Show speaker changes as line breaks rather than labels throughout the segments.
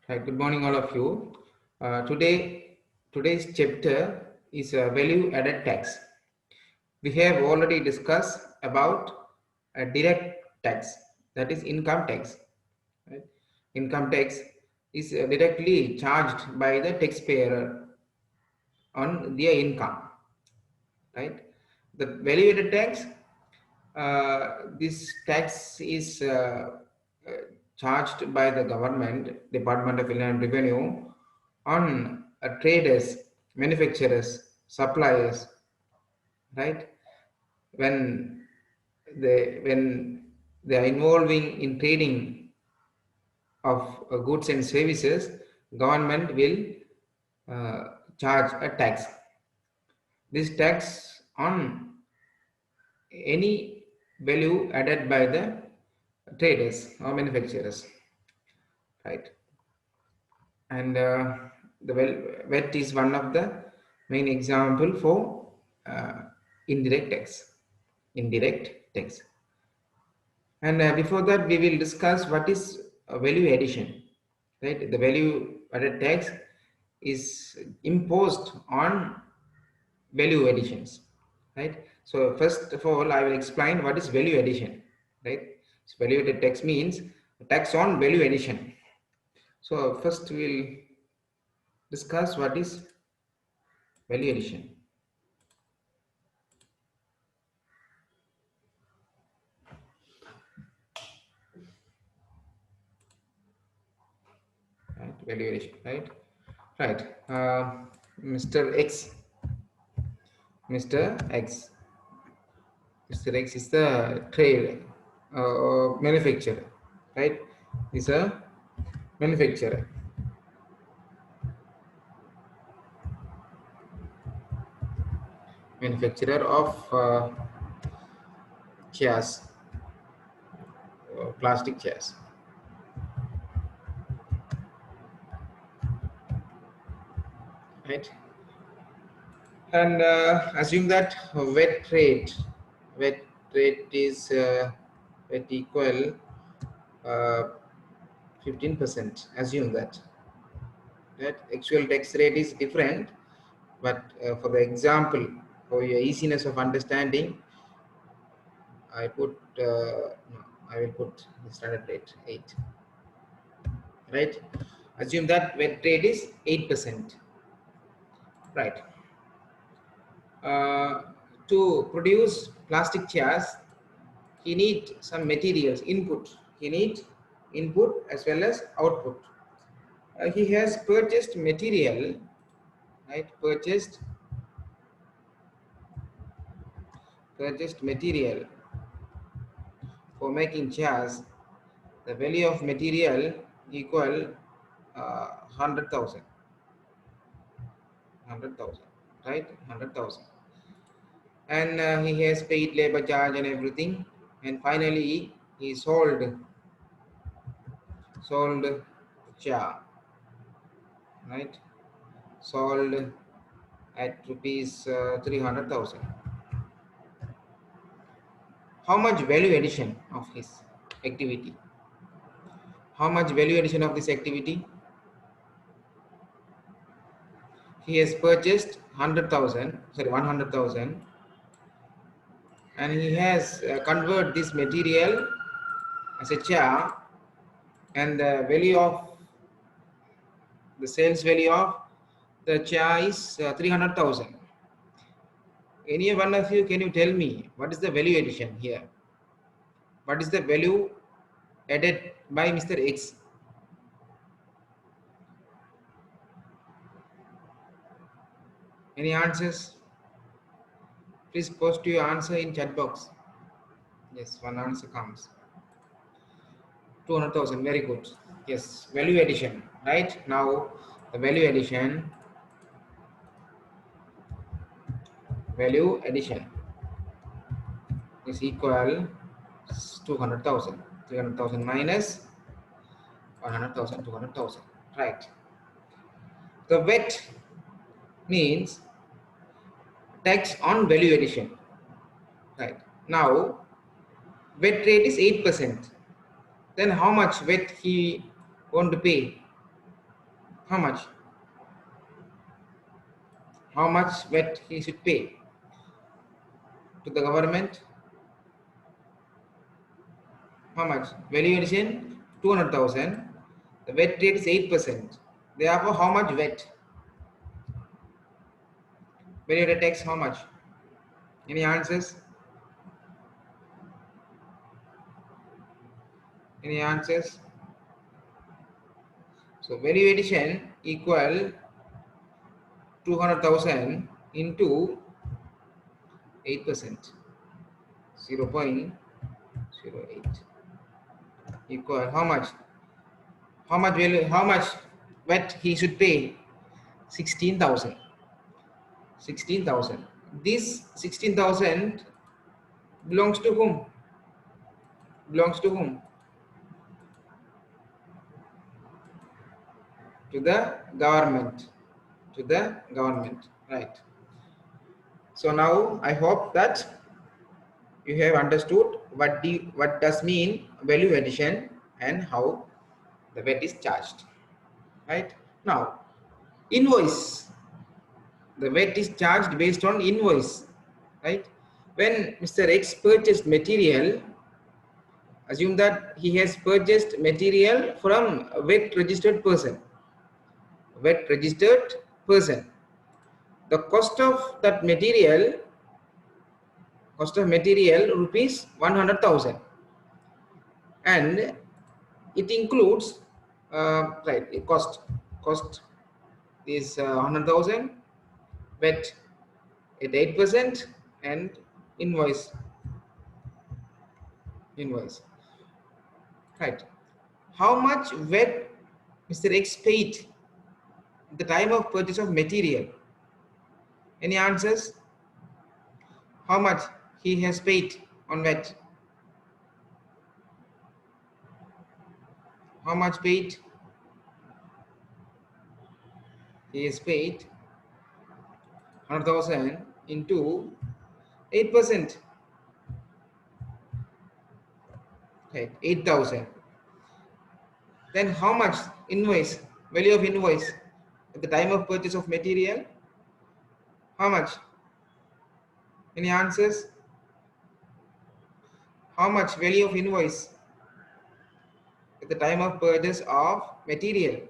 Hi, good morning, all of you. Today's chapter is value added tax. We have already discussed about a direct tax, that is income tax. Right? Income tax is directly charged by the taxpayer on their income. Right? The value added tax, this tax is uh, charged by the government, Department of Inland Revenue, on traders, manufacturers, suppliers, right? When they are involving in trading of goods and services, government will charge a tax. This tax on any value added by the traders or manufacturers, right? And the VAT is one of the main example for indirect tax. Indirect tax. And before that, we will discuss what is value addition. Right, the value added tax is imposed on value additions. Right. So first of all, I will explain what is value addition. Right. So value added tax means tax on value addition. So first we'll discuss what is value addition. Right, value addition. Right. Mr. X. Mr. X. Mr. X is the trade manufacturer. Right. Is a manufacturer. Manufacturer of chairs, plastic chairs. Right. And assume that wet rate is wet equal 15%. Assume that actual tax rate is different, but for the example, for your easiness of understanding, I put no, I will put the standard rate 8. Right. Assume that wet rate is 8%. Right. uh, to produce plastic chairs, he need some materials input. He need input as well as output. He has purchased material, right? Purchased material for making chairs. The value of material equal 100,000. 100,000, right? 100,000. And he has paid labor charge and everything. And finally, he sold chair, right? Sold at rupees 300,000. How much value addition of his activity? How much value addition of this activity? He has purchased 100,000, and he has converted this material as a chair, and the value of the sales value of the chair is 300,000. Any one of you, can you tell me what is the value addition here? What is the value added by Mr. X? Any answers? Please post your answer in chat box. Yes, one answer comes. 200,000, very good. Yes, value addition, right? Now, the value addition is equal 200,000. 300,000 minus 100,000, 200,000, right? The VAT means tax on value addition, right? Now, VAT rate is 8%. Then how much VAT he want to pay? How much? How much VAT he should pay to the government? How much? Value addition 200,000. The VAT rate is 8%. Therefore, how much VAT? Value added tax, how much? Any answers? Any answers? So value addition equal 200,000 into 8%, 0.08 equal how much? How much value? How much VAT he should pay? 16,000. 16,000. This 16,000 belongs to whom? Belongs to whom? To the government. To the government. Right. So now I hope that you have understood what does mean value addition and how the VAT is charged. Right. Now, invoice. The VAT is charged based on invoice. Right. When Mr. X purchased material, assume that he has purchased material from a VAT registered person. VAT registered person. The cost of that material, rupees 100,000, and it includes right cost is 100,000, VAT at 8%, and invoice. Right. How much VAT Mr. X paid at the time of purchase of material? Any answers? How much he has paid on VAT? How much paid? He has paid 100,000 into 8%. Right, 8,000. Then how much invoice? Value of invoice at the time of purchase of material? How much? Any answers? How much value of invoice at the time of purchase of material?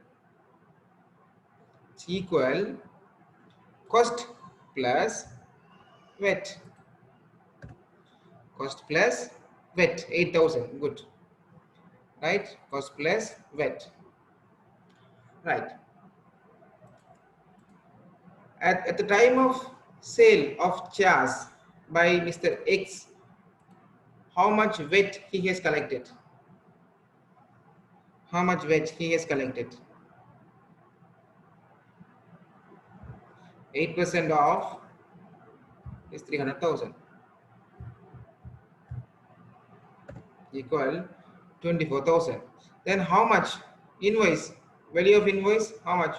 It's equal cost plus VAT. Cost plus VAT, 8,000. Good. Right? Cost plus VAT. Right. At the time of sale of chairs by Mr. X, how much VAT he has collected? How much VAT he has collected? 8% of is 300,000 equal 24,000. Then how much invoice? Value of invoice, how much?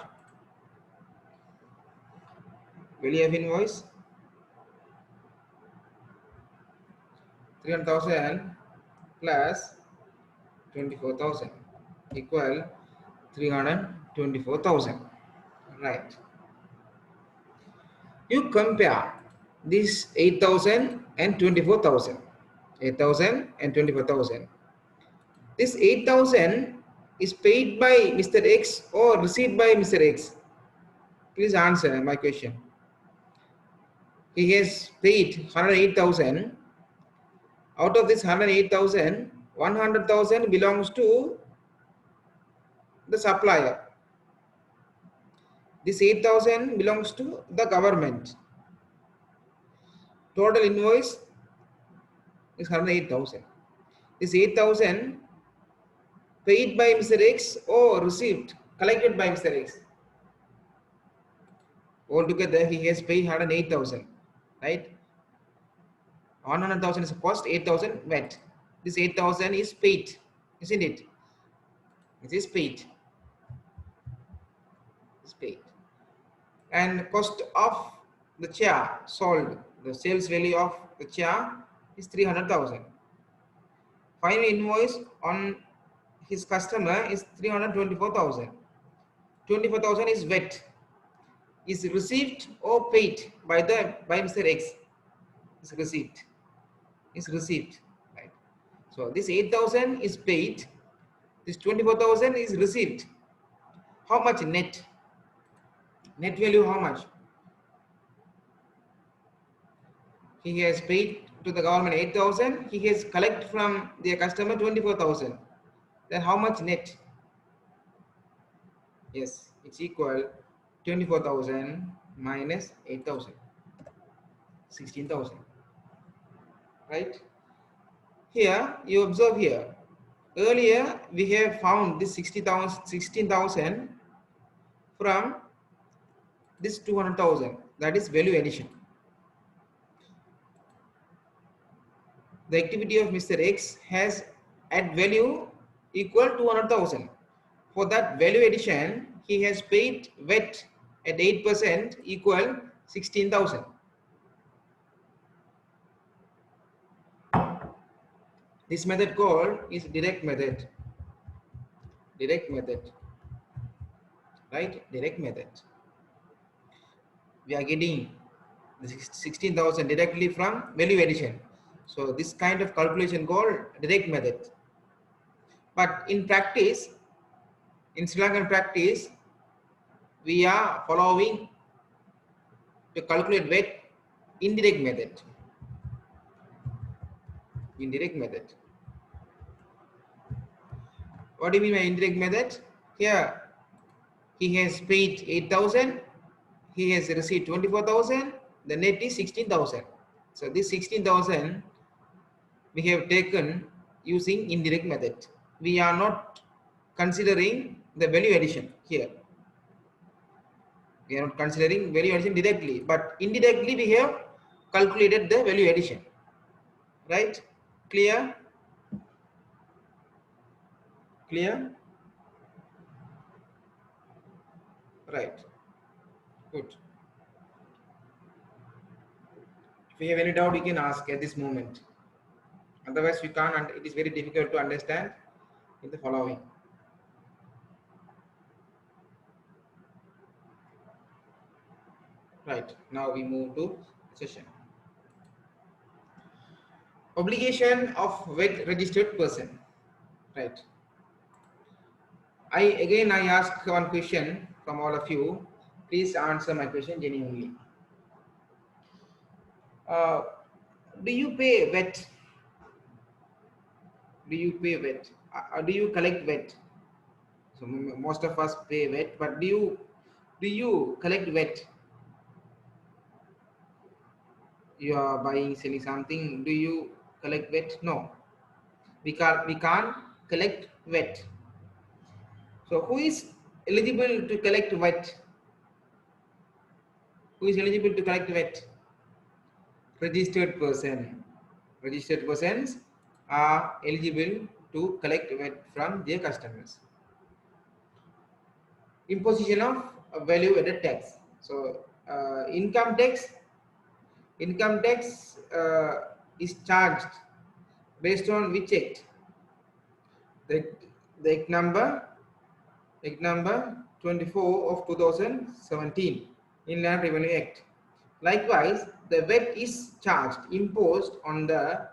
Value of invoice 300,000 plus 24,000 equal 324,000. Right. You compare this 8,000 and 24,000. 8,000 and 24,000. This 8,000 is paid by Mr. X or received by Mr. X? Please answer my question. He has paid 108,000. Out of this 108,000, 100,000 belongs to the supplier. This 8,000 belongs to the government. Total invoice is 108,000. This 8,000 paid by Mr. X or received, collected by Mr. X. Altogether, he has paid 108,000, right? 100,000 is cost, 8,000 VAT. This 8,000 is paid, isn't it? It is paid. It's paid. And cost of the chair sold, the sales value of the chair is 300,000. Final invoice on his customer is 324,000. 24,000 is VAT, is received or paid by Mr. X. Is received. Is received. Right. So this 8,000 is paid. This 24,000 is received. How much net? Net value how much? He has paid to the government 8,000. He has collected from the customer 24,000. Then how much net? Yes, it's equal 24,000 minus 8,000. 16,000. Right? Here, you observe here. Earlier, we have found this 60,000, 16,000 from this 200,000. That is value addition. The activity of Mr. X has add value equal to 200,000. For that value addition, he has paid VAT at 8% equal 16,000. This method called is direct method. Direct method. Right? Direct method. We are getting 16,000 directly from value addition. So this kind of calculation called direct method. But in practice, in Sri Lankan practice, we are following to calculate VAT indirect method. Indirect method. What do you mean by indirect method? Here, he has paid 8,000. He has received 24,000. The net is 16,000. So this 16,000 we have taken using indirect method. We are not considering the value addition here. We are not considering value addition directly, but indirectly we have calculated the value addition. Right? Clear? Clear? Right. Good. If you have any doubt, you can ask at this moment. Otherwise, we can't, and it is very difficult to understand in the following. Right. Now we move to session. Obligation of VAT-registered person. Right. I ask one question from all of you. Please answer my question genuinely. Uh, do you pay VAT? Do you pay VAT? Do you collect VAT? So most of us pay VAT, but do you collect VAT? You are buying, selling something. Do you collect VAT? No. We can't collect VAT. So who is eligible to collect VAT? Who is eligible to collect VAT? Registered person. Registered persons are eligible to collect VAT from their customers. Imposition of value added tax. So income tax is charged based on which act? The act number 24 of 2017, Inland Revenue Act. Likewise, the VAT is charged, imposed on the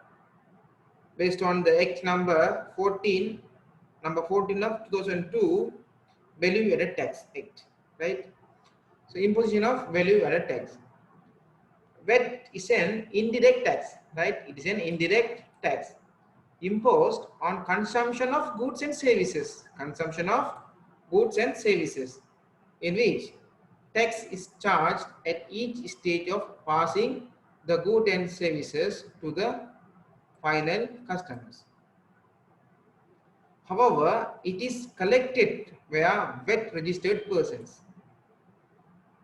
based on the Act number 14 of 2002, Value Added Tax Act, right? So imposition of value added tax. VAT is an indirect tax, right? It is an indirect tax imposed on consumption of goods and services. Consumption of goods and services, in which tax is charged at each stage of passing the goods and services to the final customers. However, it is collected via VAT registered persons,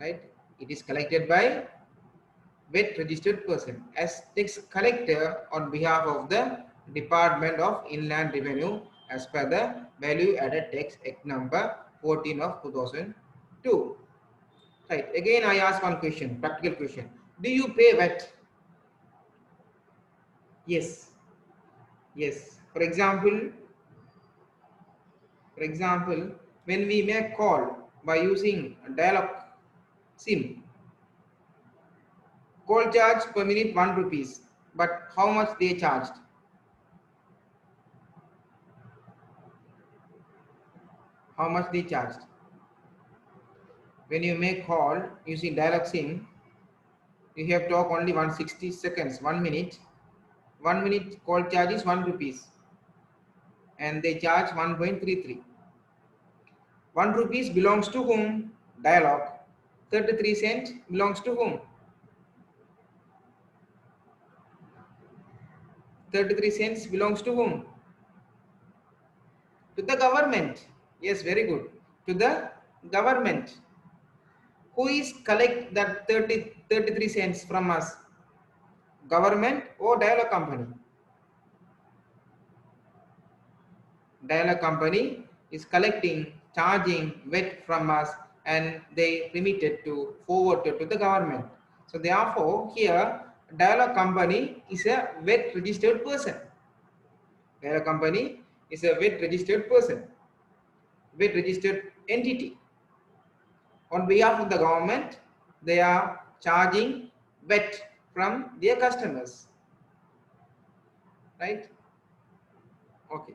right? It is collected by VAT registered person as tax collector on behalf of the Department of Inland Revenue as per the Value Added Tax Act number 14 of 2002. Right. Again, I ask one question, practical question. Do you pay VAT? Yes. Yes. For example, when we make call, by using dialog SIM. Call charge per minute 1 rupees. But how much they charged? How much they charged? When you make call using dialog SIM, you have talk only 160 seconds, 1 minute. 1 minute call charge is 1 rupees and they charge 1.33. 1 rupees belongs to whom? Dialog. 33 cents belongs to whom? 33 cents belongs to whom? To the government. Yes, very good. To the government. Who is collect that 33 cents from us? Government or dialog company? Dialog company is collecting, charging VAT from us and they remit it to forward it to the government. So therefore here dialog company is a VAT registered person. Dialog company is a VAT registered person, VAT registered entity. On behalf of the government, they are charging VAT from their customers, right? Okay.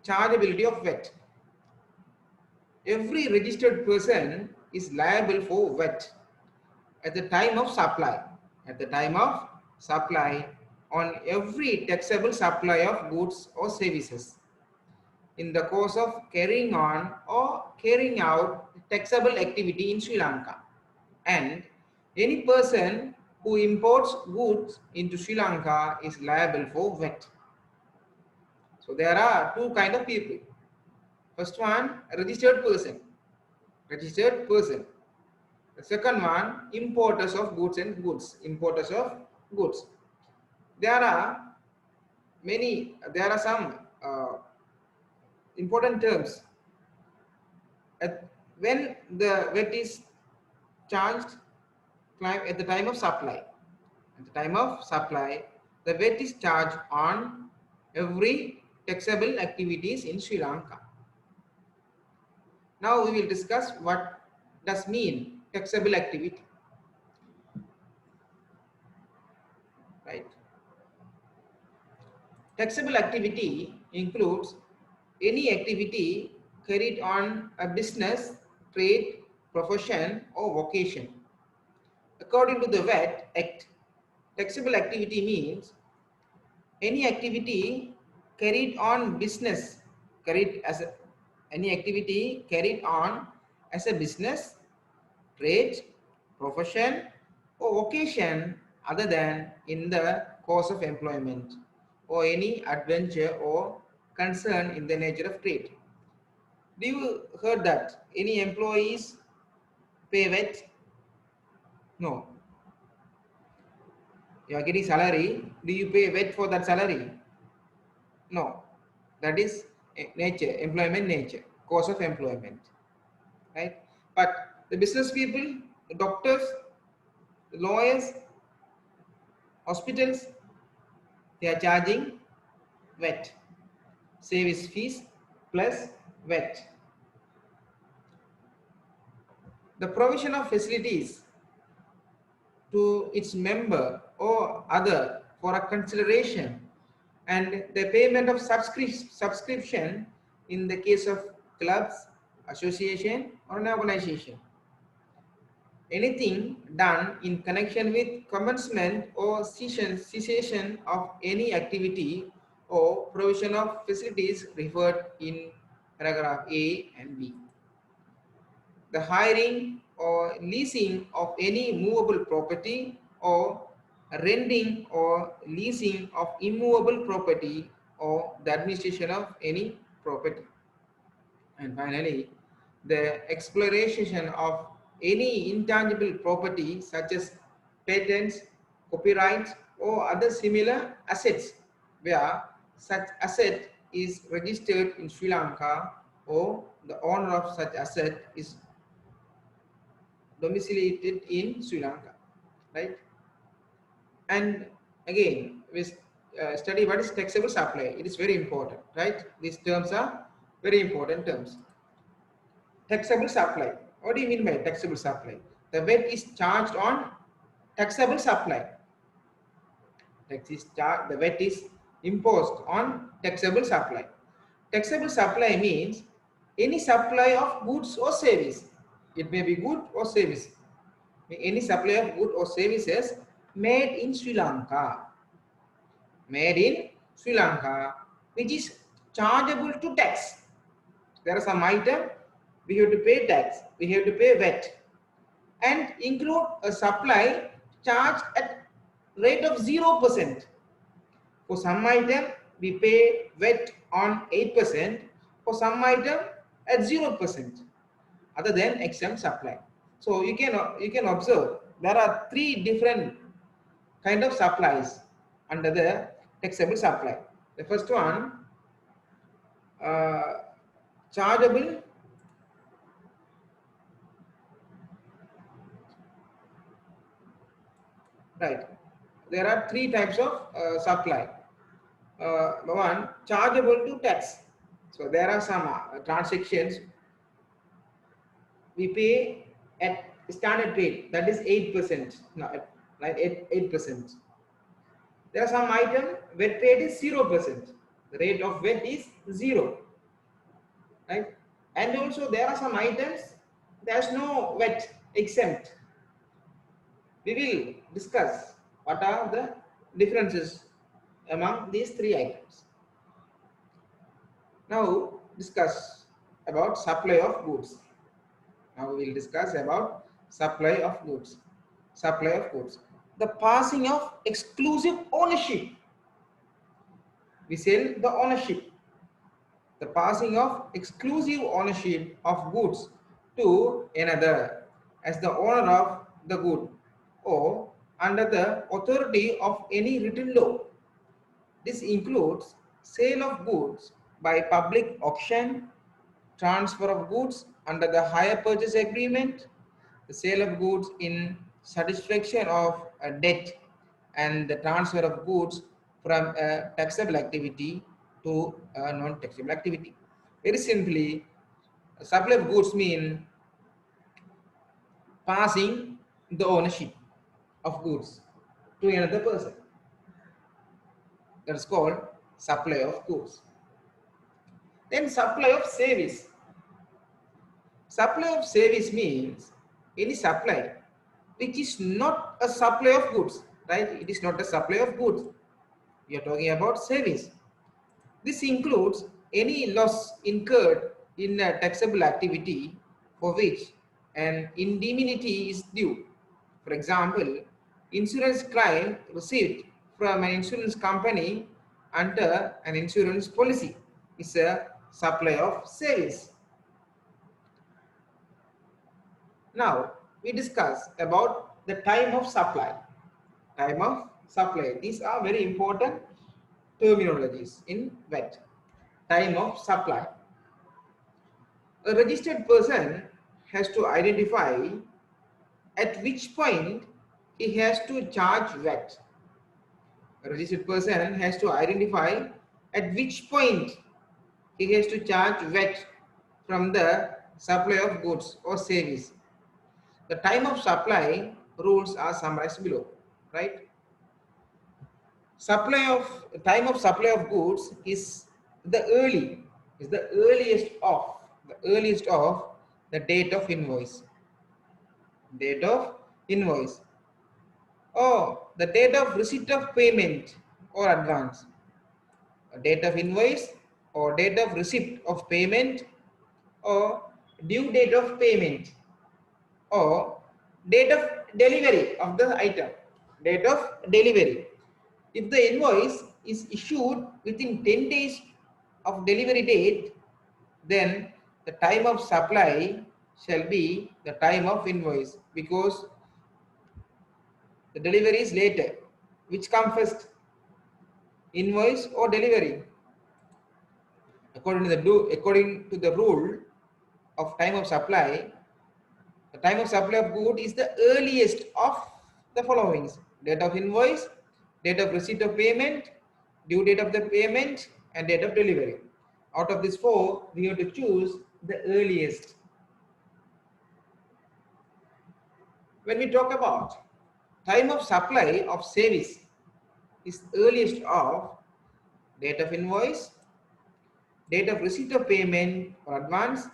Chargeability of VAT. Every registered person is liable for VAT at the time of supply. At the time of supply on every taxable supply of goods or services in the course of carrying on or carrying out taxable activity in Sri Lanka. And any person who imports goods into Sri Lanka is liable for VAT. So there are two kind of people. First one, a registered person. Registered person. The second one, importers of goods and goods. Importers of goods. There are there are some important terms. When the VAT is charged at the time of supply, at the time of supply, the VAT is charged on every taxable activities in Sri Lanka. Now we will discuss what does mean taxable activity, right? Taxable activity includes any activity carried on a business, trade, profession or vocation. According to the VAT Act, taxable activity means any activity carried on business, carried as a, any activity carried on as a business, trade, profession or vocation other than in the course of employment or any adventure or concern in the nature of trade. Do you heard that any employees pay VAT? No. You are getting salary. Do you pay VAT for that salary? No. That is nature, employment nature, course of employment, right? But the business people, the doctors, the lawyers, hospitals, they are charging VAT, service fees plus VAT. The provision of facilities to its member or other for a consideration and the payment of subscription in the case of clubs, association or an organization. Anything done in connection with commencement or cessation of any activity or provision of facilities referred in paragraph A and B. The hiring or leasing of any movable property or renting or leasing of immovable property or the administration of any property. And finally, the exploration of any intangible property such as patents, copyrights or other similar assets where such asset is registered in Sri Lanka or the owner of such asset is domiciliated in Sri Lanka, right? And again, study what is taxable supply. It is very important, right? These terms are very important terms. Taxable supply. What do you mean by taxable supply? The VAT is charged on taxable supply. The VAT is imposed on taxable supply. Taxable supply means any supply of goods or service. It may be good or service. Any supply of goods or services made in Sri Lanka. Made in Sri Lanka, which is chargeable to tax. There are some item we have to pay tax, we have to pay VAT, and include a supply charged at rate of 0%. For some item we pay VAT on 8%, for some item at 0%, other than exempt supply. So you can observe there are three different kind of supplies under the taxable supply. The first one, uh, chargeable, right? There are three types of supply. One, chargeable to tax. So there are some transactions we pay at standard rate, that is 8%. No, right, 8%. There are some item VAT rate is 0%. The rate of VAT is 0, right? And also there are some items there's no VAT exempt. We will discuss what are the differences among these three items. Now discuss about supply of goods. Now we will discuss about supply of goods. Supply of goods. The passing of exclusive ownership. We sell the ownership. The passing of exclusive ownership of goods to another as the owner of the good or under the authority of any written law. This includes sale of goods by public auction, transfer of goods under the hire purchase agreement, the sale of goods in satisfaction of a debt, and the transfer of goods from a taxable activity to a non-taxable activity. Very simply, supply of goods mean passing the ownership of goods to another person. That's called supply of goods. Then supply of service. Supply of service means any supply which is not a supply of goods, right? It is not a supply of goods. We are talking about service. This includes any loss incurred in a taxable activity for which an indemnity is due. For example, insurance claim received from an insurance company under an insurance policy is a supply of service. Now we discuss about the time of supply. Time of supply. These are very important terminologies in VAT. Time of supply. A registered person has to identify at which point he has to charge VAT. A registered person has to identify at which point he has to charge VAT from the supply of goods or service. The time of supply rules are summarized below, right? Time of supply of goods is the earliest of the date of invoice. Date of invoice. Or the date of receipt of payment or advance. A date of invoice or date of receipt of payment or due date of payment or date of delivery of the item. Date of delivery. If the invoice is issued within 10 days of delivery date, then the time of supply shall be the time of invoice, because the delivery is later. Which comes first, invoice or delivery? According to the rule of time of supply, the time of supply of good is the earliest of the followings: date of invoice, date of receipt of payment, due date of the payment, and date of delivery. Out of these four, we have to choose the earliest. When we talk about time of supply of service is earliest of date of invoice, date of receipt of payment or advance,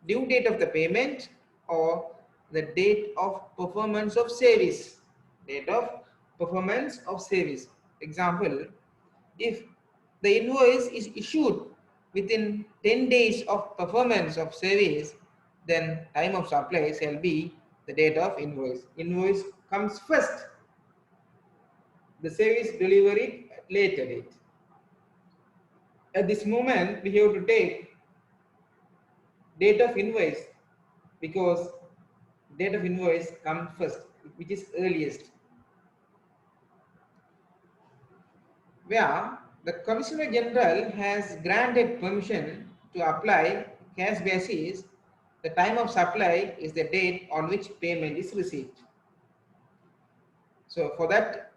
due date of the payment, or the date of performance of service. Date of performance of service. Example, if the invoice is issued within 10 days of performance of service, then time of supply shall be the date of invoice. Invoice comes first, the service delivery at later date. At this moment, we have to take date of invoice because date of invoice comes first, which is earliest. Where the Commissioner General has granted permission to apply cash basis, the time of supply is the date on which payment is received. So for that,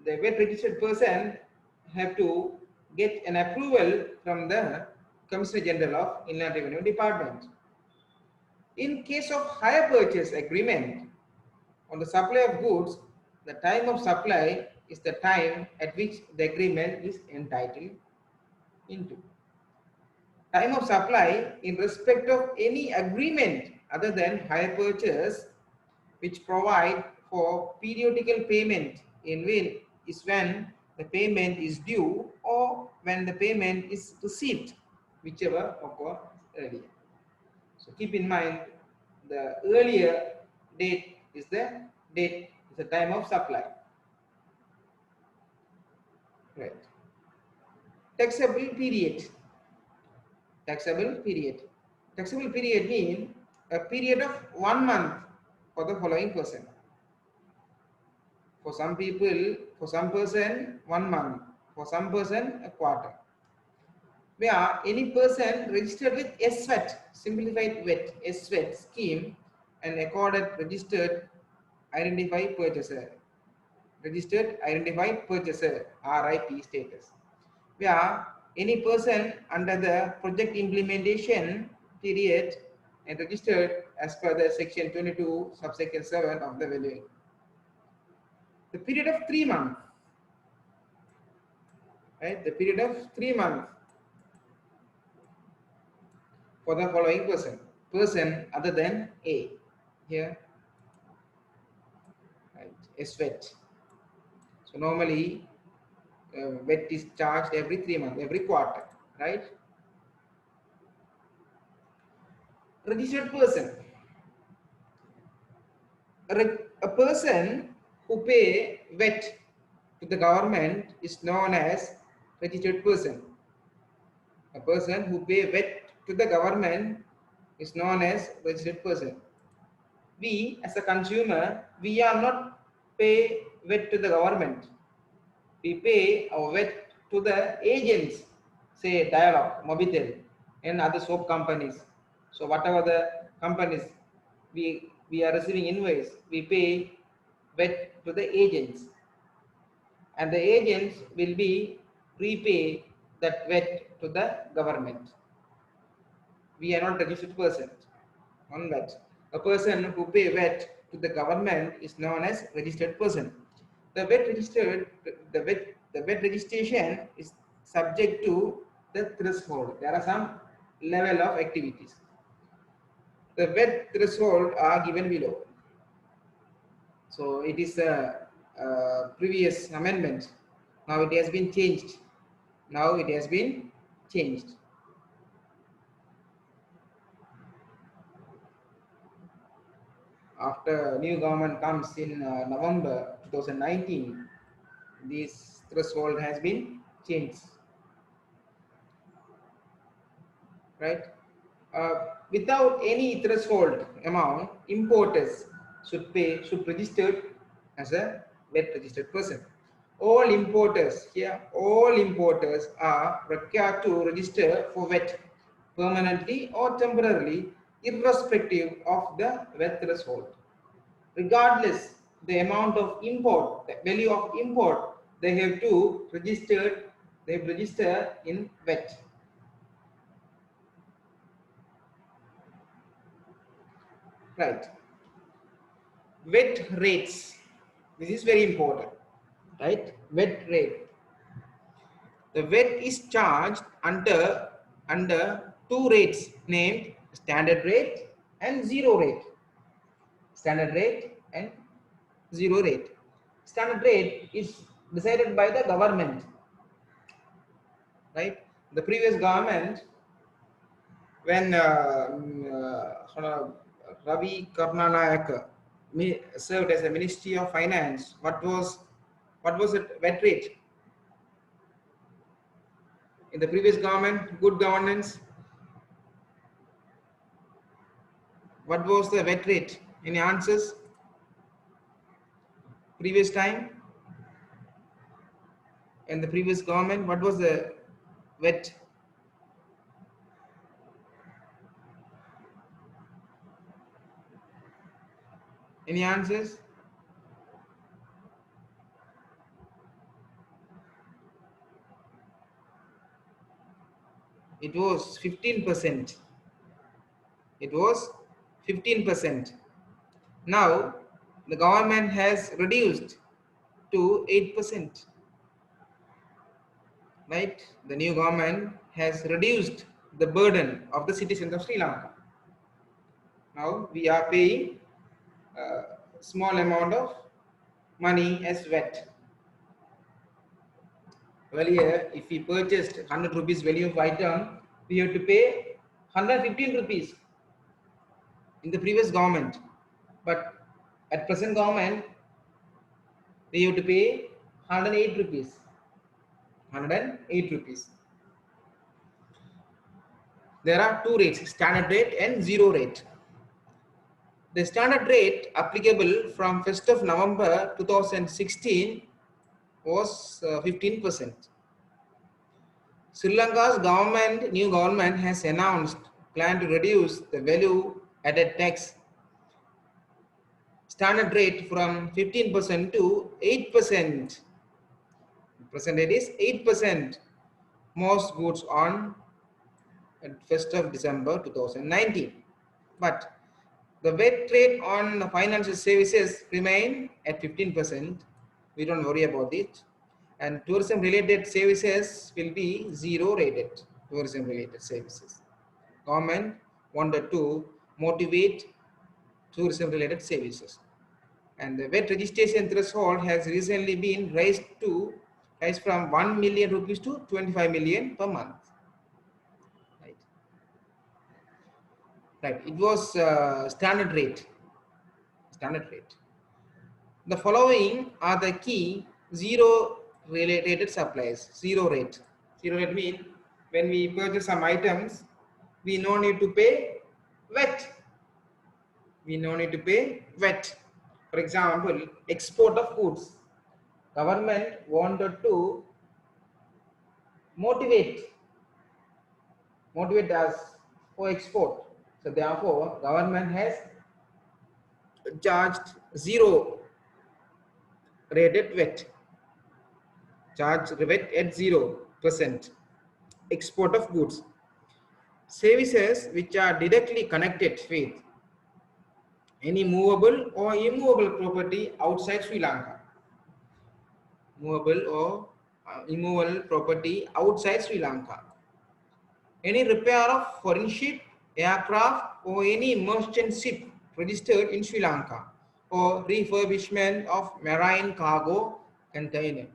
the VAT registered person have to get an approval from the Commissioner General of Inland Revenue Department. In case of hire purchase agreement on the supply of goods, the time of supply is the time at which the agreement is entitled into. Time of supply in respect of any agreement other than hire purchase which provide for periodical payment in will is when the payment is due or when the payment is received, whichever occurs earlier. So keep in mind the earlier date is the time of supply. Right. Taxable period. Taxable period. Taxable period means a period of 1 month for the following person. For some people, for some person, 1 month. For some person, a quarter. Where any person registered with SVAT, Simplified VAT scheme, and accorded registered identified purchaser, registered identified purchaser RIP status. Where any person under the project implementation period and registered as per the section 22 subsection 7 of the value. The period of 3 months, right? The period of 3 months for the following person other than A. Here, right? SVAT. So normally VAT is charged every 3 months, every quarter, right? Registered person. A person who pay VAT to the government is known as registered person. A person who pay VAT to the government is known as registered person. We as a consumer, we are not pay VAT to the government. We pay our VAT to the agents, say Dialog, Mobitel, and other soap companies. So whatever the companies we are receiving invoice, we pay VAT to the agents, and the agents will be prepay that VAT to the government. We are not registered person on VAT. A person who pay VAT to the government is known as registered person. The VAT registered, the VAT registration is subject to the threshold. There are some level of activities. The VAT threshold are given below. So it is a previous amendment. Now it has been changed. Now it has been changed. After new government comes in November 2019, this threshold has been changed. Right? Without any threshold amount, importers should register as a VAT registered person. All importers are required to register for VAT permanently or temporarily, irrespective of the VAT threshold. Regardless the amount of import, the value of import they have to register in VAT. Right. VAT rates. This is very important. Right. VAT rate. The VAT is charged under two rates named standard rate and zero rate. Standard rate and zero rate. Standard rate is decided by the government, right? The previous government, when Ravi Karnanayaka served as a Ministry of Finance, what was it VAT rate in the previous government? Good governance. What was the VAT rate? Any answers? Previous time in the previous government, what was the VAT? Any answers? It was 15%. It was 15%. Now the government has reduced to 8%. Right? The new government has reduced the burden of the citizens of Sri Lanka. Now we are paying a small amount of money as VAT. Earlier, if we purchased 100 rupees value of item, we have to pay 115 rupees in the previous government. But at present government, we have to pay 108 rupees. 108 rupees. There are two rates, standard rate and zero rate. The standard rate applicable from 1st of November 2016 was 15%. Sri Lanka's new government has announced plan to reduce the value added tax standard rate from 15% to 8%. Present rate is 8%. Most goods on 1st of December 2019. But the VAT rate on financial services remain at 15%. We don't worry about it. And tourism related services will be zero rated. Tourism related services. Government wanted to motivate tourism related services. And the VAT registration threshold has recently been raised from 1 million rupees to 25 million per month. Right. Right. It was standard rate. Standard rate. The following are the key zero related supplies. Zero rate. Zero rate means when we purchase some items, we no need to pay VAT. We no need to pay VAT. For example, export of goods. Government wanted to motivate us for export. So therefore, government has charged zero rated VAT. Charge VAT at 0%. Export of goods. Services which are directly connected with any movable or immovable property outside Sri Lanka. Movable or immovable property outside Sri Lanka. Any repair of foreign ship, aircraft or any merchant ship registered in Sri Lanka, or refurbishment of marine cargo container.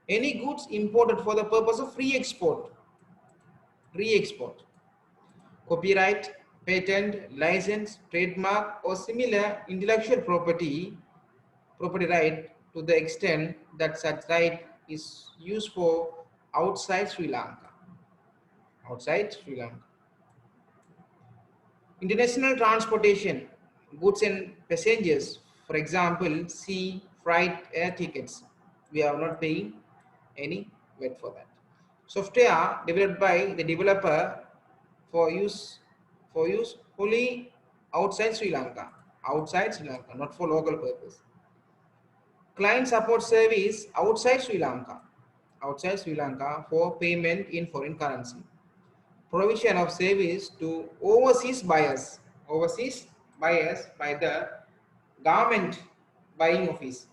Any goods imported for the purpose of re-export. Re-export. Copyright, patent, license, trademark or similar intellectual property right to the extent that such right is used for outside Sri Lanka. Outside Sri Lanka. International transportation, goods and passengers, for example, sea, freight, air tickets. We are not paying any VAT for that. Software developed by the developer for use only outside Sri Lanka, not for local purpose. Client support service outside Sri Lanka for payment in foreign currency. Provision of service to overseas buyers by the government buying office.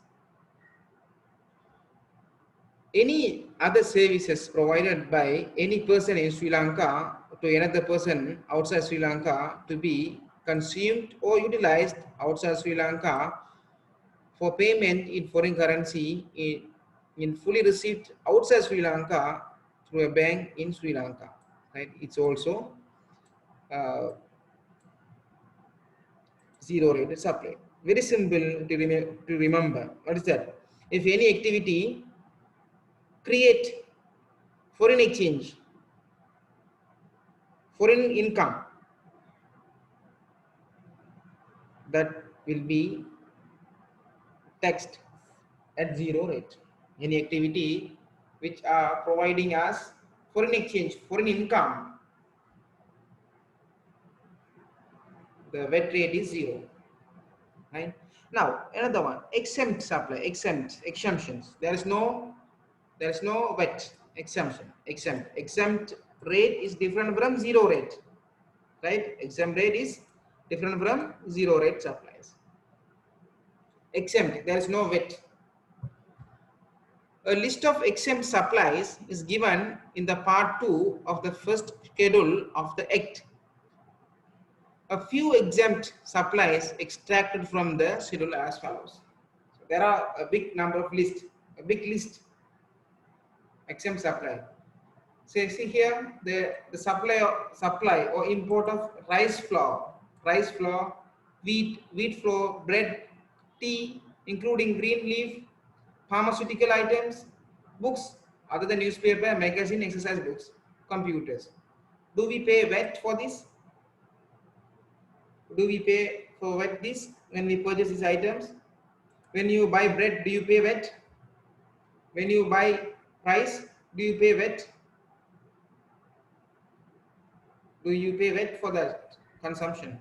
Any other services provided by any person in Sri Lanka to another person outside Sri Lanka to be consumed or utilized outside Sri Lanka for payment in foreign currency in fully received outside Sri Lanka through a bank in Sri Lanka. Right? It's also uh, zero rated supply. Very simple to remember. What is that? If any activity create foreign exchange, foreign income, that will be taxed at zero rate. Any activity which are providing us foreign exchange, foreign income, the VAT rate is zero. Right? Now another one, exempt supply, exemptions. There is no VAT exemption. Exempt rate is different from zero rate. Right? Exempt rate is different from zero rate supplies. Exempt, there is no VAT. A list of exempt supplies is given in the part 2 of the first schedule of the Act. A few exempt supplies extracted from the schedule as follows. So there are a big number of a big list exempt supply. So see here the supply or import of rice flour, wheat flour, bread, tea, including green leaf, pharmaceutical items, books other than newspaper, magazine, exercise books, computers. Do we pay VAT for this? Do we pay for VAT this when we purchase these items? When you buy bread, do you pay VAT? When you buy rice, do you pay VAT? Do you pay VAT for that consumption?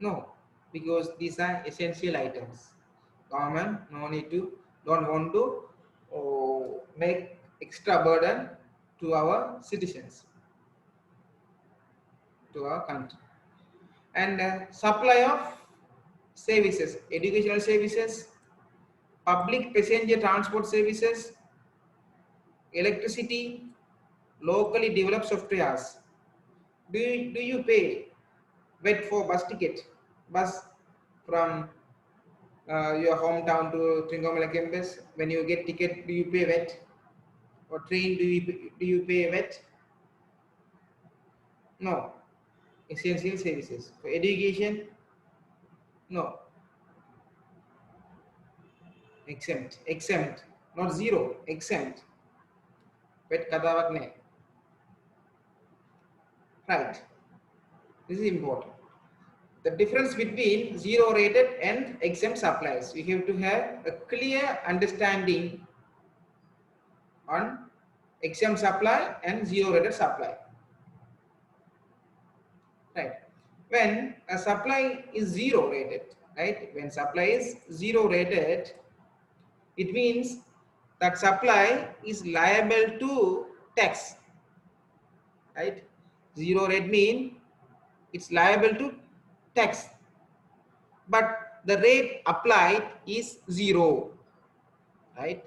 No, because these are essential items. Government don't want to make extra burden to our citizens, to our country. And supply of services, educational services, public passenger transport services, electricity, locally developed softwares. Do you pay VAT for bus ticket, bus from your hometown to Trincomalee campus? When you get ticket, do you pay VAT? Or train, do you pay VAT? No. Essential services. For education, no. Exempt, not zero. Exempt. VAT katawak ne. Right. This is important. The difference between zero rated and exempt supplies. We have to have a clear understanding on exempt supply and zero rated supply. Right. When a supply is zero rated, right? When supply is zero rated, it means that supply is liable to tax. Right? Zero rate mean it's liable to tax, but the rate applied is zero. Right?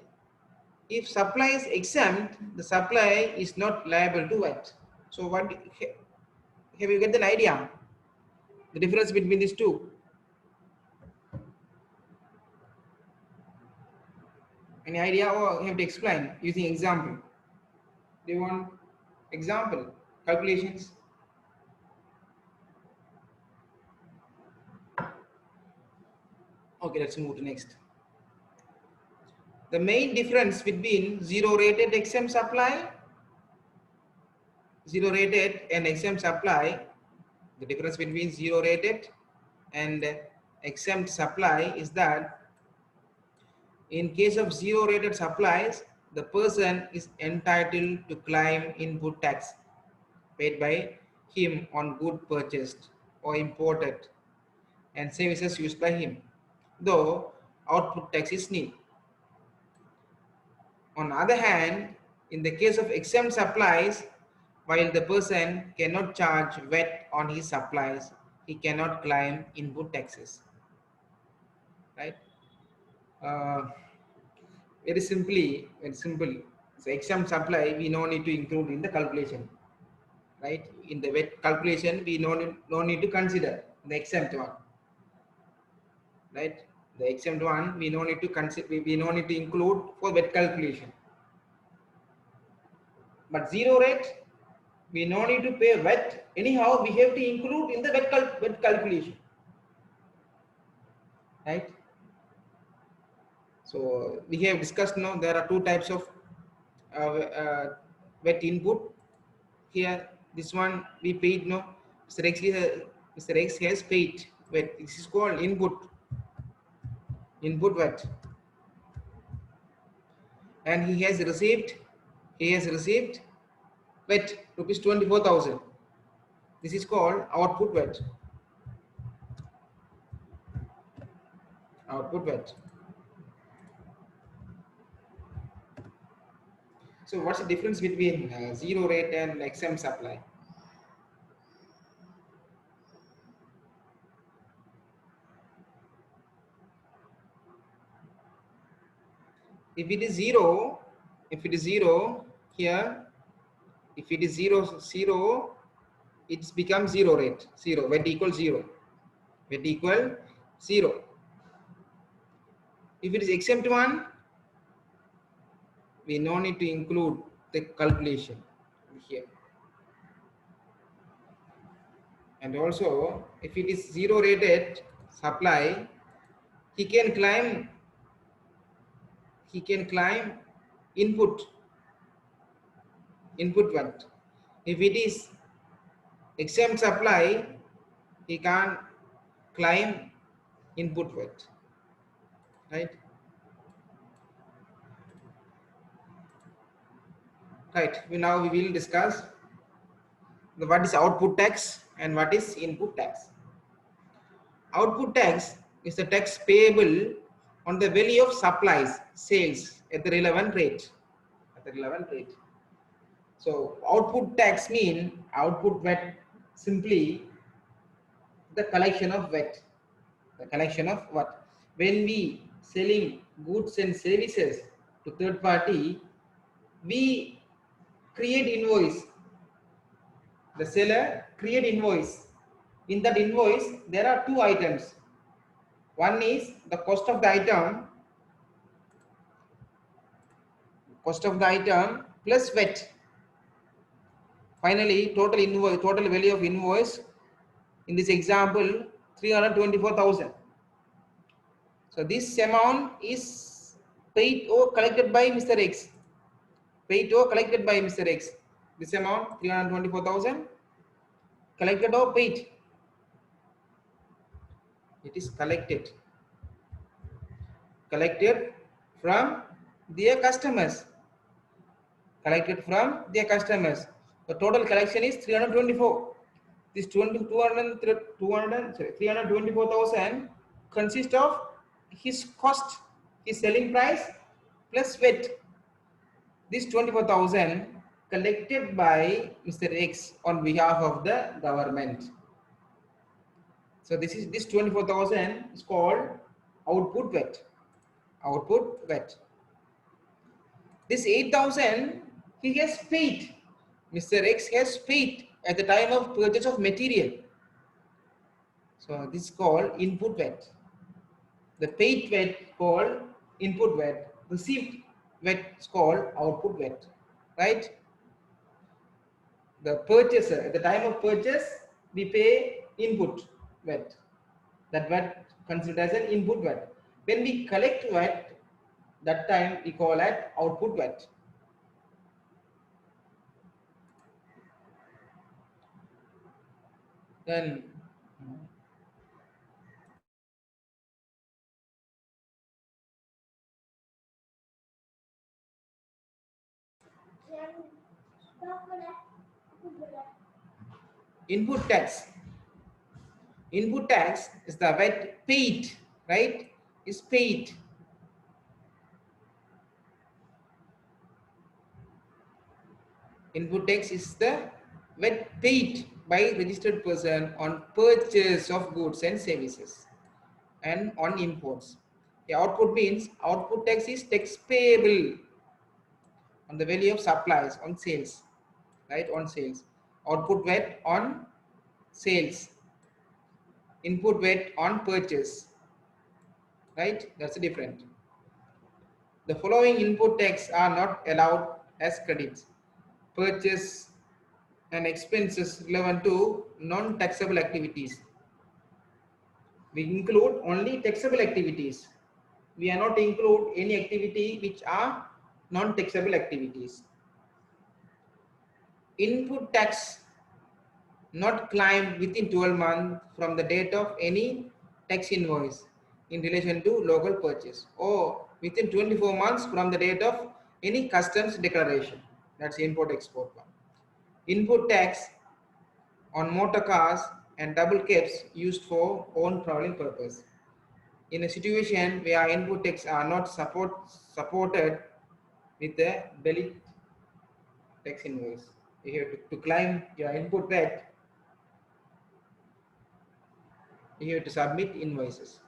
If supply is exempt, the supply is not liable to VAT. So what have you get an idea? The difference between these two? Any idea, or you have to explain using example? Do you want example? Calculations? Okay, let's move to next. The main difference between zero rated and exempt supply, the difference between zero rated and exempt supply is that in case of zero rated supplies, the person is entitled to claim input tax paid by him on good purchased or imported and services used by him. Though output tax is nil. On the other hand, in the case of exempt supplies, while the person cannot charge VAT on his supplies, he cannot claim input taxes. Right? Uh, very simple. So exempt supply we no need to include in the calculation. Right? In the VAT calculation, we no need to consider the exempt one. Right? The exempt one we no need to consider. We no need to include for VAT calculation. But zero rate, we no need to pay VAT. Anyhow, we have to include in the VAT calculation. Right? So we have discussed now there are two types of VAT input. Here, this one we paid no. Mr. X has paid VAT. This is called input VAT, and he has received VAT rupees 24,000. This is called output VAT. Output VAT. So what's the difference between zero rate and exempt supply? If it is zero, here, if it is zero, it becomes zero rate. Zero, VAT equals zero. VAT equal zero. If it is exempt one, we no need to include the calculation here. And also, if it is zero rated supply, he can claim input VAT. If it is exempt supply, he can't claim input VAT. Right? Right. Now we will discuss what is output tax and what is input tax. Output tax is the tax payable on the value of supplies, sales at the relevant rate. So output tax mean output VAT simply the collection of VAT. The collection of what? When we selling goods and services to third party, we create invoice. The seller create invoice. In that invoice, there are two items. One is the cost of the item plus VAT. Finally, total value of invoice in this example 324,000. So this amount is paid or collected by Mr. X. This amount 324,000 collected or paid. It is collected from their customers. The total collection is 324. This 324,000 consists of his cost, his selling price plus VAT. This 24,000 collected by Mr. X on behalf of the government. So this 24,000 is called output VAT. This 8,000 he has paid. Mr. X has paid at the time of purchase of material. So this is called input VAT. The paid VAT called input VAT. Received VAT is called output VAT. Right? The purchaser, at the time of purchase, we pay input VAT. That VAT considered as an input VAT. When we collect VAT, that time we call it output VAT. Then input tax. Input tax is the VAT paid, right? is paid. Input tax is the VAT paid by registered person on purchase of goods and services and on imports. The output means output tax is tax payable on the value of supplies on sales, right? On sales. Output VAT on sales. Input VAT on purchase, right? That's different. The following input tax are not allowed as credits: purchase and expenses relevant to non-taxable activities. We include only taxable activities. We are not include any activity which are non-taxable activities. Input tax not claimed within 12 months from the date of any tax invoice in relation to local purchase, or within 24 months from the date of any customs declaration. That's import export one. Input tax on motor cars and double cabs used for own traveling purpose. In a situation where input tax are not supported with the valid tax invoice, you have to claim your input VAT, you have to submit invoices.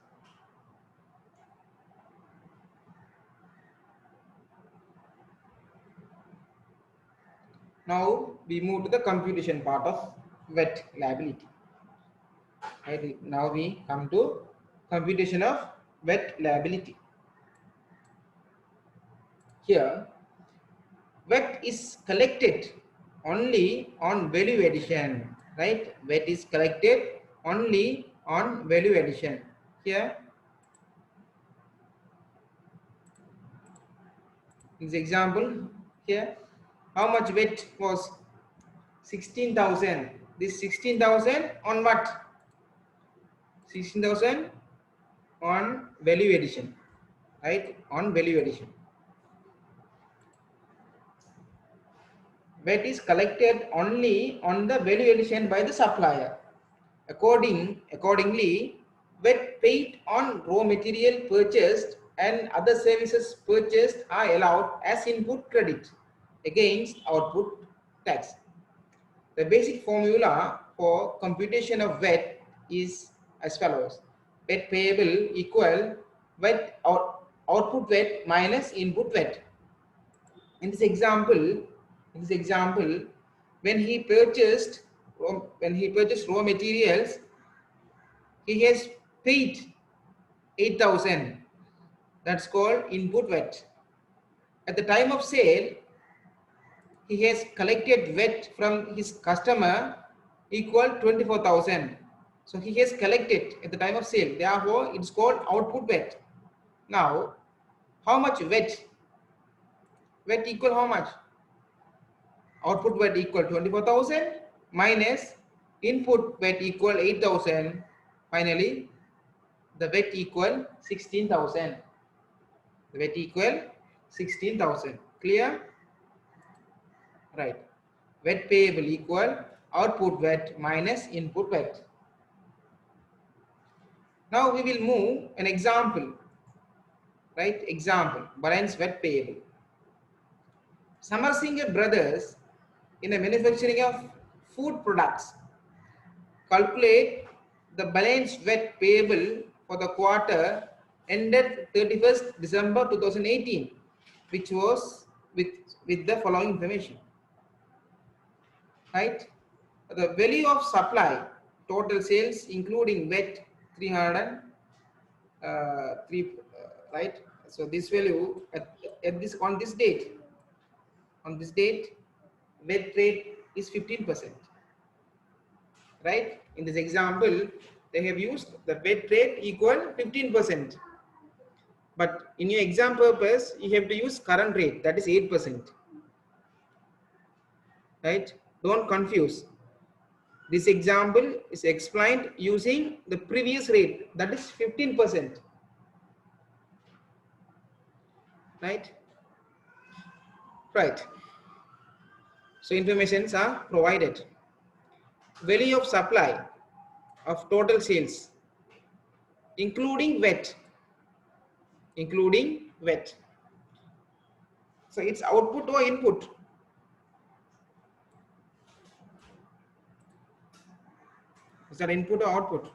Now we move to the computation part of VAT liability. Right? Now we come to computation of VAT liability. Here, VAT is collected only on value addition, right? VAT is collected only on value addition. Here, in this example, here, how much VAT was 16,000. This 16,000 on what? 16,000 on value addition, right? On value addition. VAT is collected only on the value addition by the supplier. Accordingly, VAT paid on raw material purchased and other services purchased are allowed as input credit against output tax. The basic formula for computation of VAT is as follows: VAT payable equal output VAT minus input VAT. In this example, when he purchased raw materials, he has paid 8,000. That's called input VAT. At the time of sale, he has collected VAT from his customer equal 24,000. So he has collected at the time of sale. Therefore, it's called output VAT. Now, how much VAT? VAT equal how much? Output VAT equal 24,000 minus input VAT equal 8,000. Finally, the VAT equal 16,000. The VAT equal 16,000. Clear? Right. VAT payable equal output VAT minus input VAT. Now we will move an example. Right? Example. Balance VAT payable. Samarsinga brothers in the manufacturing of food products calculate the balance VAT payable for the quarter ended 31st December 2018, which was with the following information. Right? The value of supply, total sales including VAT 303, right? So this value at this on this date, VAT rate is 15%. Right? In this example, they have used the VAT rate equal 15%. But in your exam purpose, you have to use current rate, that is 8%. Right? Don't confuse. This example is explained using the previous rate, that is 15%. Right? Right. So informations are provided. Value of supply of total sales, including VAT, including VAT. So it's output or input? Is that input or output?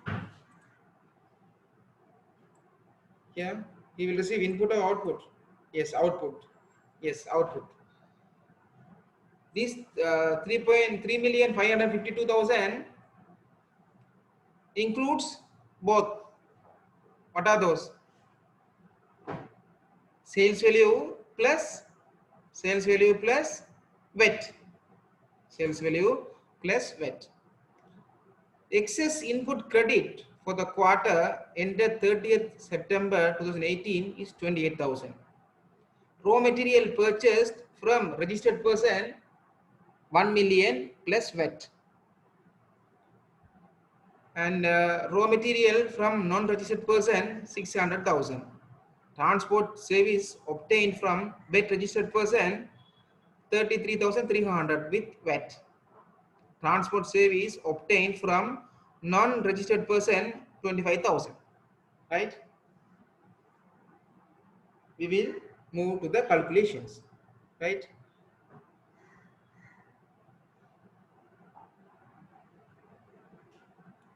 Yeah, he will receive input or output? Yes, output. Yes, output. These 3,552,000 includes both. What are those? Sales value plus VAT. Sales value plus VAT. Excess input credit for the quarter ended 30th September 2018 is 28,000. Raw material purchased from registered person 1 million plus VAT. And raw material from non-registered person 600,000. Transport service obtained from VAT registered person 33,300 with VAT. Transport service obtained from non-registered person 25,000. Right? We will move to the calculations. Right?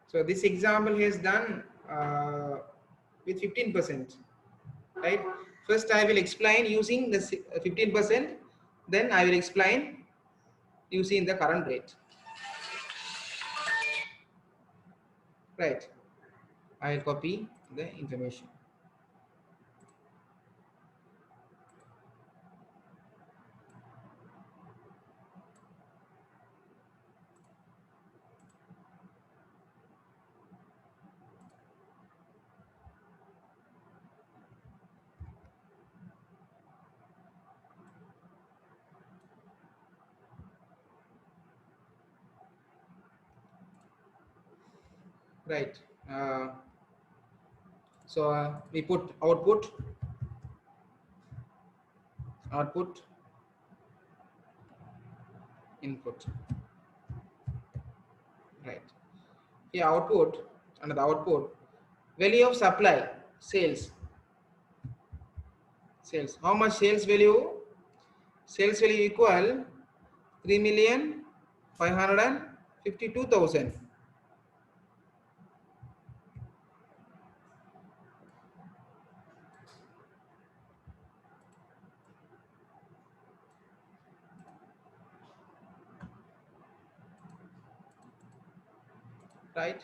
So this example has done with 15%. Right? First I will explain using the 15%, then I will explain using the current rate. Right? I will copy the information. Right. So we put output, input. Right. Here output, another output, value of supply, sales. How much sales value? Sales value equal 3,552,000. Right.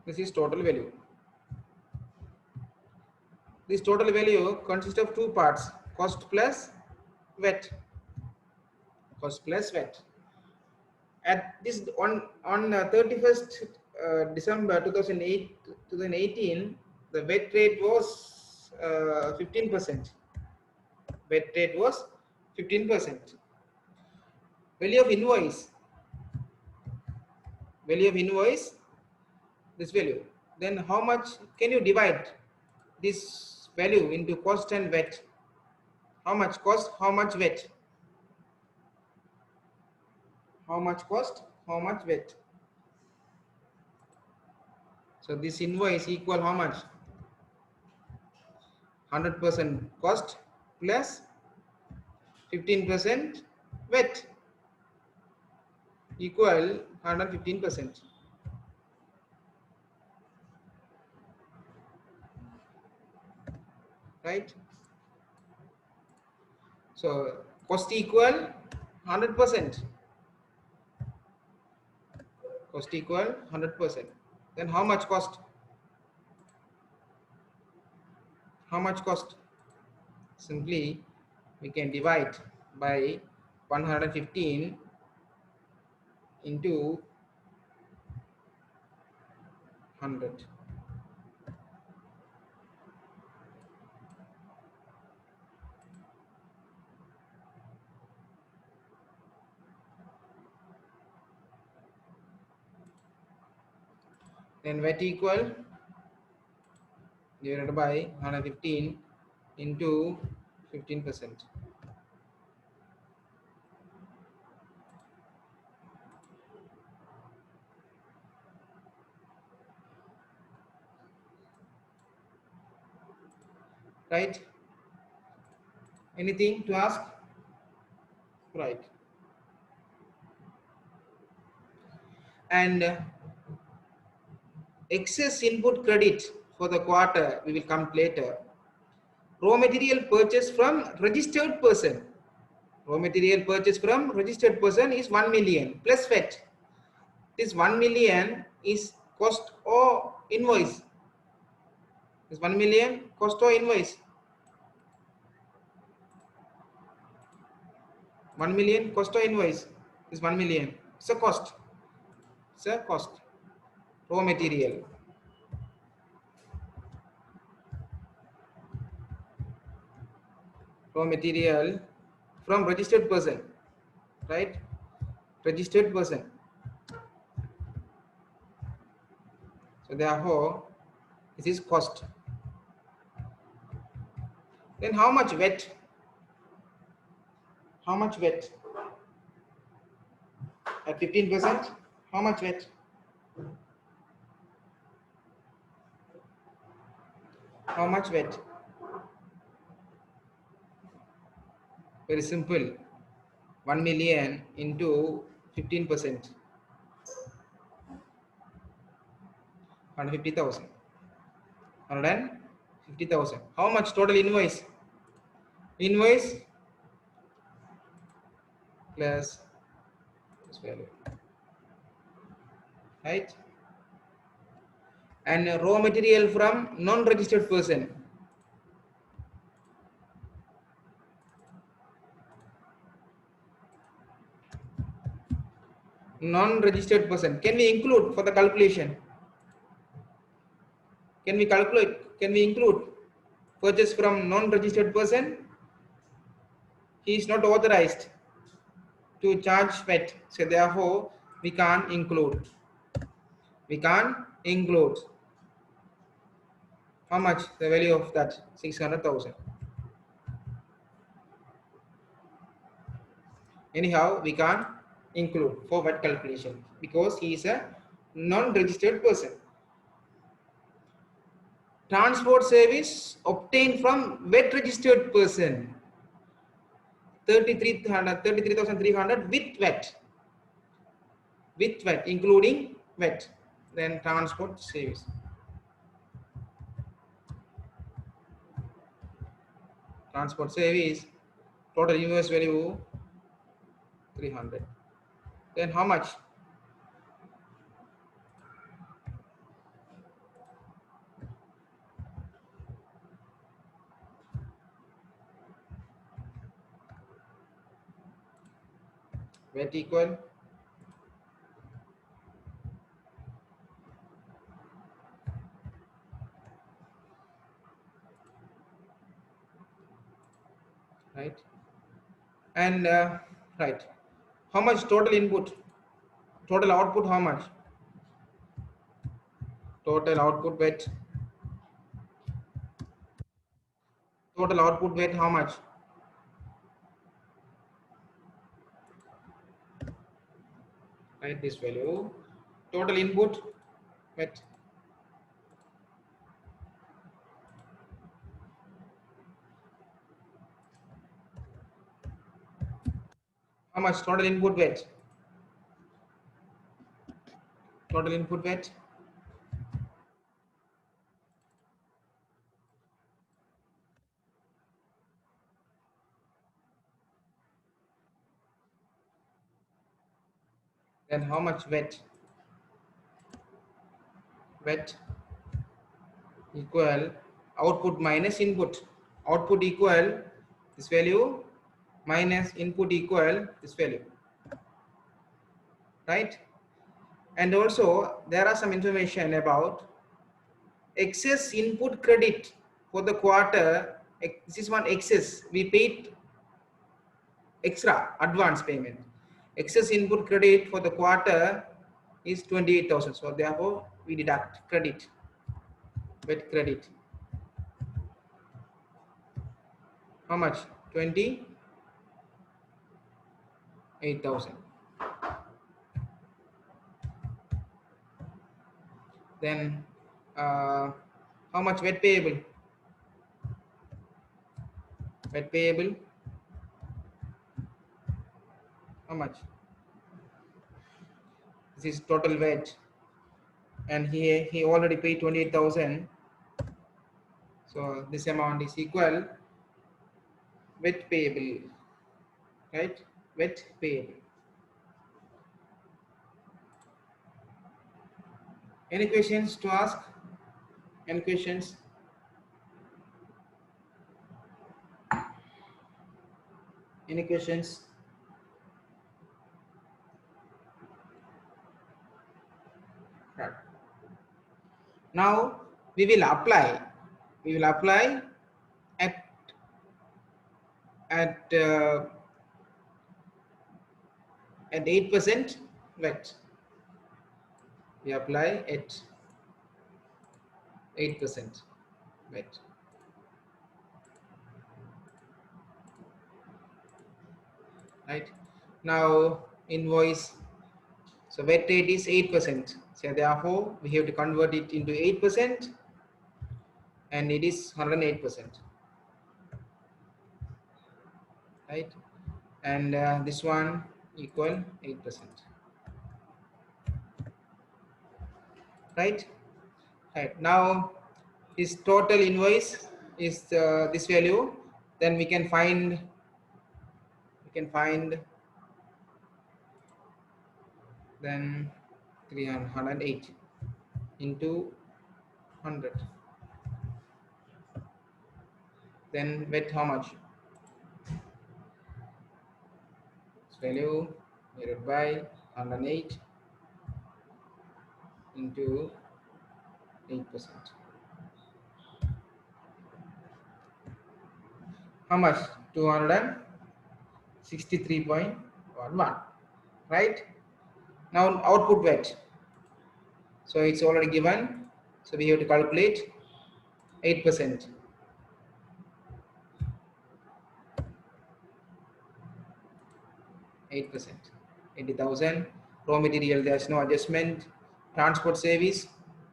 This is total value. This total value consists of two parts: cost plus VAT. Cost plus VAT. At this on 31st December 2018, the VAT rate was 15%. VAT rate was 15%. Value of invoice. This value. Then how much can you divide this value into cost and VAT? How much cost? How much VAT? How much cost? How much VAT? So this invoice equal how much? 100% cost plus 15% VAT equal 115%. Right? So cost equal 100%. Cost equal 100%. Then how much cost? How much cost? Simply we can divide by 115 into 100. Then VAT equal divided by 115 into 15%. right? Anything to ask? Right. And excess input credit for the quarter we will come later. Raw material purchase from registered person. Raw material purchase from registered person is 1 million plus VAT. This 1 million is cost or invoice. This 1 million cost or invoice. 1 million cost or invoice is 1 million. It's a cost. It's a cost. Raw material. Raw material from registered person, right? Registered person. So therefore, this is cost. Then how much VAT? How much VAT? At 15%? How much VAT? How much VAT? Very simple. 1 million into 15%. 150,000. 150,000. How much total invoice? Invoice plus this value. Right? And raw material from non-registered person. Non-registered person. Can we include for the calculation? Can we calculate? Can we include purchase from non-registered person? He is not authorized to charge VAT. So therefore, we can't include. We can't include. How much the value of that? 600,000. Anyhow, we can't include for VAT calculation because he is a non-registered person. Transport service obtained from VAT-registered person. 33,300 with VAT. With VAT, including VAT. Then transport service. Transport service, total invoice value 300. Then how much? VAT equal right, and right, how much total input, total output, how much? Total output VAT, total output VAT, how much? Right, this value, total input VAT, how much total input VAT? Total input VAT, then how much VAT? VAT equal output minus input. Output equal this value minus input equal this value, right? And also there are some information about excess input credit for the quarter. This is one excess, we paid extra advance payment. Excess input credit for the quarter is 28,000, so therefore we deduct credit, VAT credit. How much? 28,000. Then how much VAT payable? VAT payable, how much? This is total VAT, and he already paid 28,000. So this amount is equal VAT payable, right? VAT payable. Any questions to ask? Any questions? Any questions? Right. Now we will apply. We will apply at at uh, at 8% VAT. We apply at 8% VAT. Right. Now invoice. So VAT rate is 8%. So therefore we have to convert it into 8%, and it is 108%. Right. And this one equal 8%. Right. Right. Now his total invoice is this value. Then we can find then 308 into 100. Then VAT how much? This value divided by 108 into 8%. How much? 263.11. Right? Now output VAT. So it's already given. So we have to calculate 8%. 8%. 80,000. Raw material, there's no adjustment. Transport service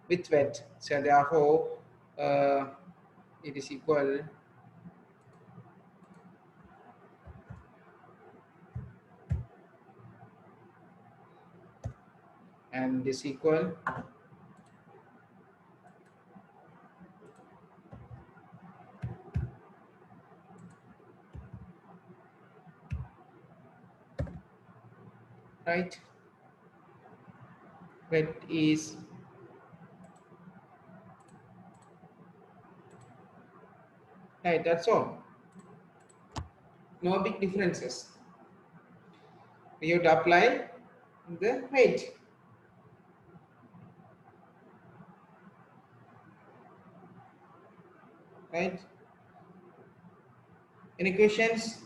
with VAT. So therefore, it is equal and this equal right. VAT is right. That's all. No big differences. We have to apply the rate. Right? Any questions?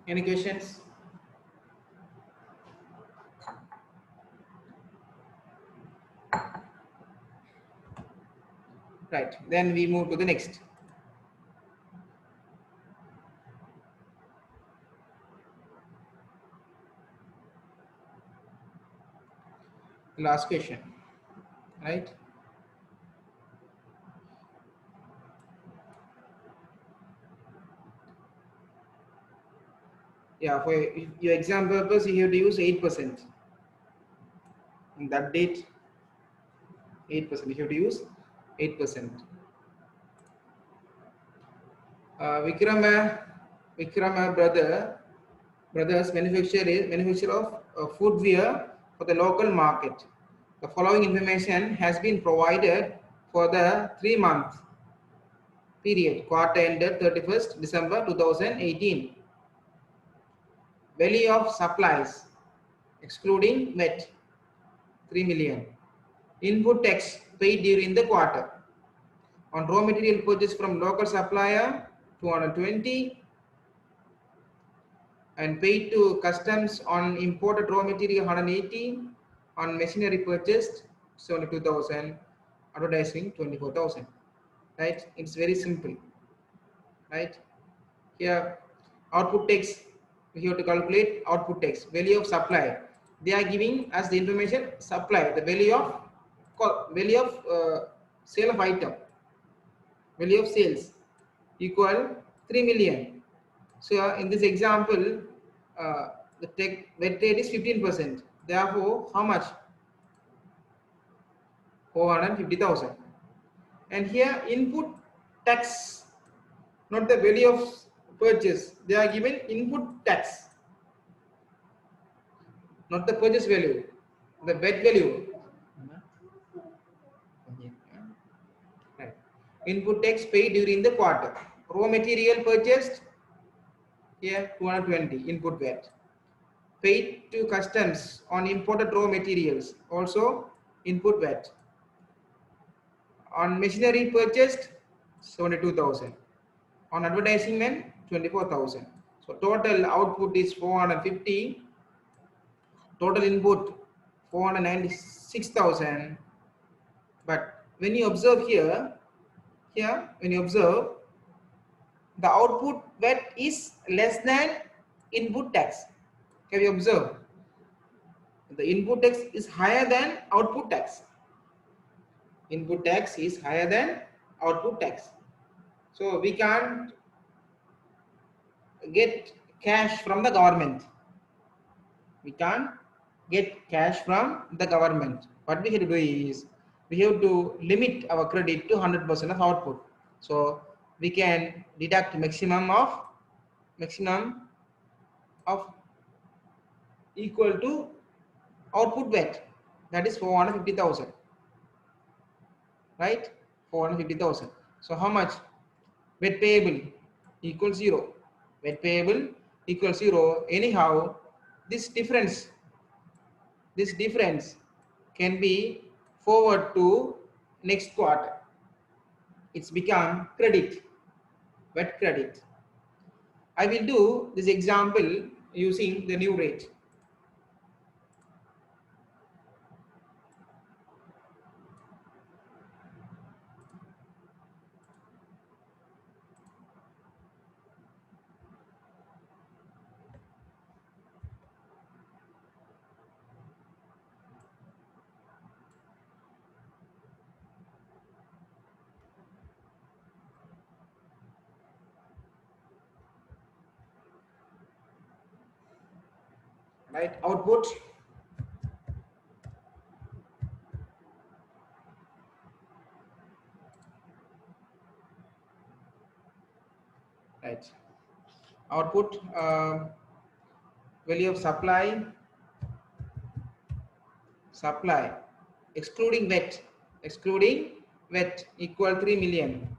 Any questions? Right. Then we move to the next. Last question. Right? Yeah, for your exam purpose, you have to use 8%. In that date, 8%. You have to use 8%. Vikrama brothers manufacturer of footwear for the local market. The following information has been provided for the 3-month period, quarter ended 31st December 2018. Value of supplies excluding VAT 3 million. Input tax paid during the quarter. On raw material purchased from local supplier 220, and paid to customs on imported raw material 180, on machinery purchased 72,000, advertising 24,000. Right? It's very simple. Right? Here output tax, we have to calculate output tax, value of supply. They are giving us the information supply, the value of sale of item, value of sales equal 3 million. So in this example, uh, the VAT rate is 15%. Therefore, how much? 450,000. And here input tax, not the value of purchase. They are given input tax, not the purchase value, the VAT value. Right. Input tax paid during the quarter. Raw material purchased, here 220 input VAT. Paid to customs on imported raw materials, also input VAT. On machinery purchased, 72,000. On advertisement, 24,000. So total output is 450. Total input 496,000. But when you observe here, when you observe, the output VAT is less than input tax. Can you observe? The input tax is higher than output tax. Input tax is higher than output tax. So we can't get cash from the government. We can't get cash from the government. What we have to do is we have to limit our credit to 100% of output. So we can deduct maximum of equal to output VAT, that is 450,000, right? 450,000. So how much? VAT payable equals 0. VAT payable equals 0. Anyhow, this difference can be forward to next quarter. It's become credit, VAT credit. I will do this example using the new rate. Right, output right, output value of supply excluding VAT equal 3 million.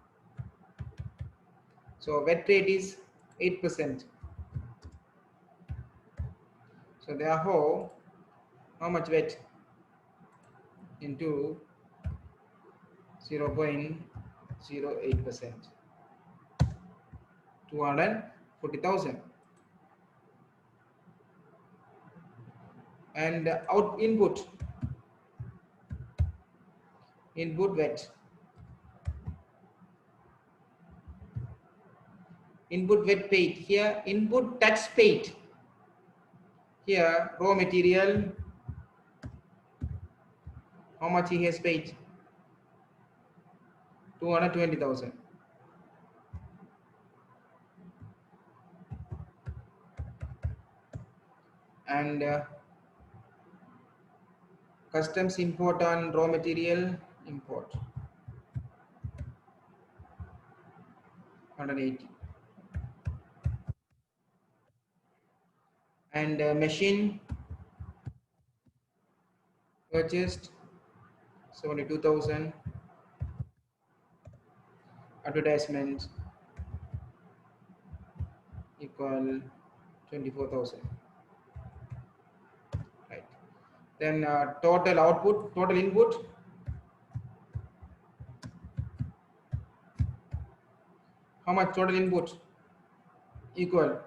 So VAT rate is 8%. So therefore, how much VAT into 0.08%? 240,000. And out input VAT. Input VAT paid. Here input tax paid. Here raw material, how much he has paid? 220,000. And customs import on raw material import 180. And machine purchased 72,000. Advertisement equal 24,000. Right. Then total output, total input, how much total input? Equal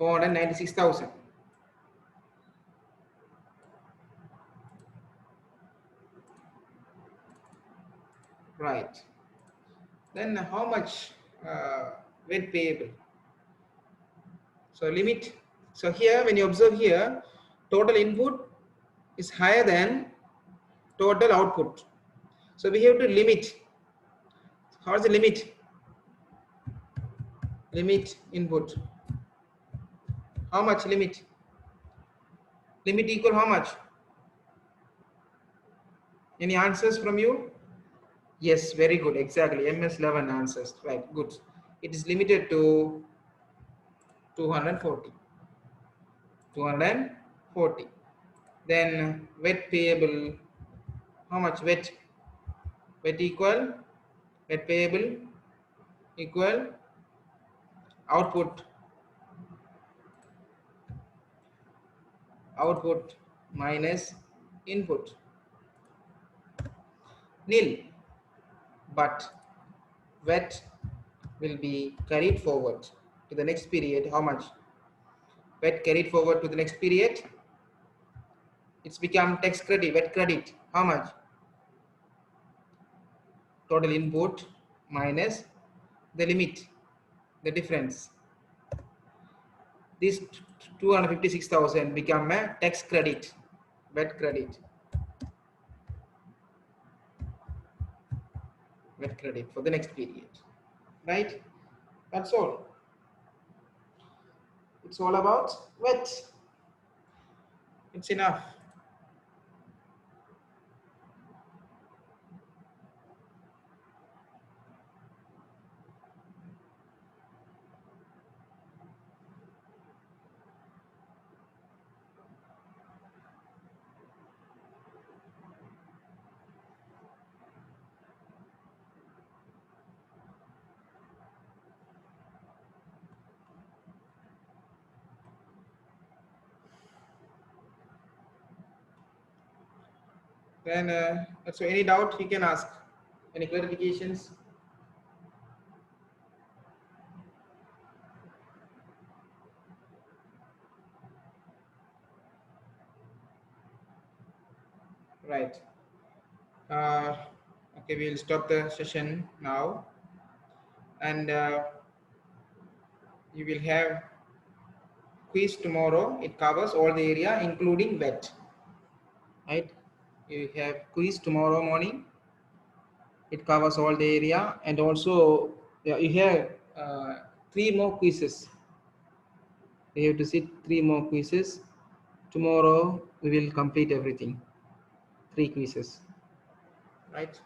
496,000. Right. Then how much VAT payable? So limit. So here when you observe here, total input is higher than total output. So we have to limit. How is the limit? Limit input. How much limit? Limit equal how much? Any answers from you? Yes, very good. Exactly. MS11 answers. Right, good. It is limited to 240. 240. Then wet payable. How much wet? Wet equal? Wet payable equal output. Output minus input. Nil. But wet will be carried forward to the next period. How much? Wet carried forward to the next period. It's become tax credit, wet credit. How much? Total input minus the limit, the difference. This 256,000 become a tax credit, wet credit, wet credit for the next period. Right? That's all. It's all about wet. It's enough. Then, so any doubt you can ask. Any clarifications? Right. Uh, okay, we'll stop the session now, and you will have quiz tomorrow. It covers all the area, including wet. Right? You have quiz tomorrow morning. It covers all the area, and also yeah, you have three more quizzes. You have to sit three more quizzes. Tomorrow we will complete everything. Three quizzes. Right?